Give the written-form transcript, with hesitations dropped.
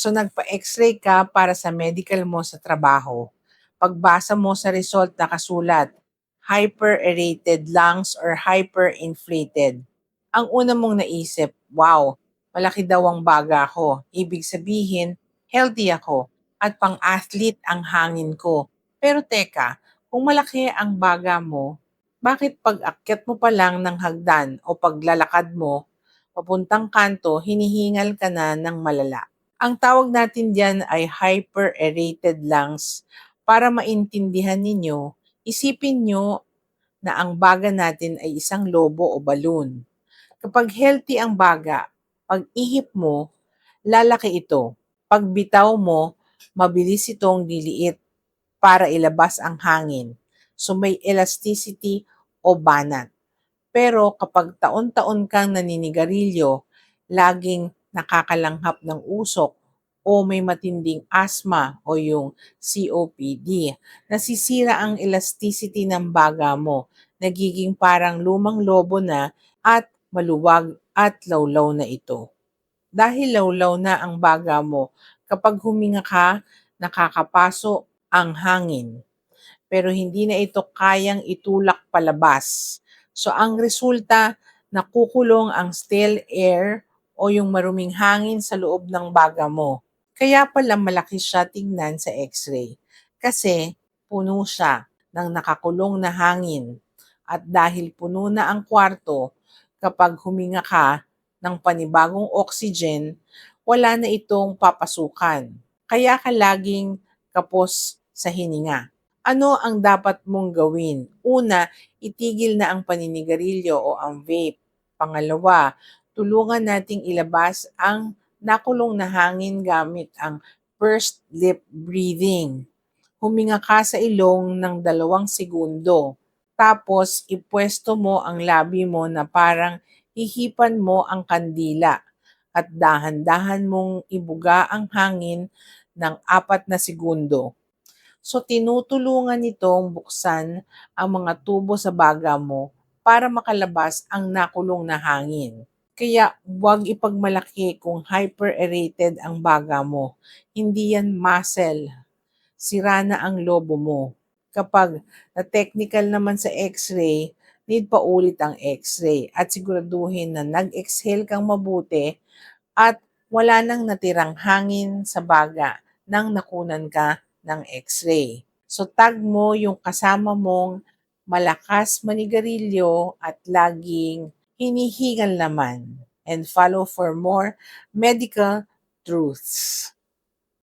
So nagpa-X-ray ka para sa medical mo sa trabaho. Pagbasa mo sa result nakasulat, hyper-aerated lungs or hyperinflated. Ang una mong naisip, wow, malaki daw ang baga ko. Ibig sabihin, healthy ako at pang-athlete ang hangin ko. Pero teka, kung malaki ang baga mo, bakit pag-akyat mo pa lang ng hagdan o paglalakad mo, papuntang kanto, hinihingal ka na ng malala? Ang tawag natin diyan ay hyper-aerated lungs. Para maintindihan ninyo, isipin nyo na ang baga natin ay isang lobo o balloon. Kapag healthy ang baga, pag ihip mo, lalaki ito. Pag bitaw mo, mabilis itong liliit para ilabas ang hangin. So may elasticity o banat. Pero kapag taon-taon kang naninigarilyo, laging nakakalanghap ng usok, o may matinding asthma o yung COPD, nasisira ang elasticity ng baga mo. Nagiging parang lumang lobo na at maluwag at lawlaw na ito. Dahil lawlaw na ang baga mo, kapag huminga ka, nakakapaso ang hangin pero hindi na ito kayang itulak palabas. So ang resulta, nakukulong ang stale air o yung maruming hangin sa loob ng baga mo. Kaya pala malaki siya tingnan sa x-ray. Kasi puno siya ng nakakulong na hangin. At dahil puno na ang kwarto, kapag huminga ka ng panibagong oxygen, wala na itong papasukan. Kaya ka laging kapos sa hininga. Ano ang dapat mong gawin? Una, itigil na ang paninigarilyo o ang vape. Pangalawa, tulungan nating ilabas ang nakulong na hangin gamit ang pursed lip breathing. Huminga ka sa ilong ng 2 segundo. Tapos, ipwesto mo ang labi mo na parang hihipan mo ang kandila at dahan-dahan mong ibuga ang hangin ng 4 na segundo. So tinutulungan nitong buksan ang mga tubo sa baga mo para makalabas ang nakulong na hangin. Kaya huwag ipagmalaki kung hyper-aerated ang baga mo. Hindi yan muscle. Sira na ang lobo mo. Kapag na-technical naman sa x-ray, need pa ulit ang x-ray at siguraduhin na nag-exhale kang mabuti at wala nang natirang hangin sa baga nang nakunan ka ng x-ray. So tag mo yung kasama mong malakas manigarilyo at laging hinihingal naman, and follow for more medical truths.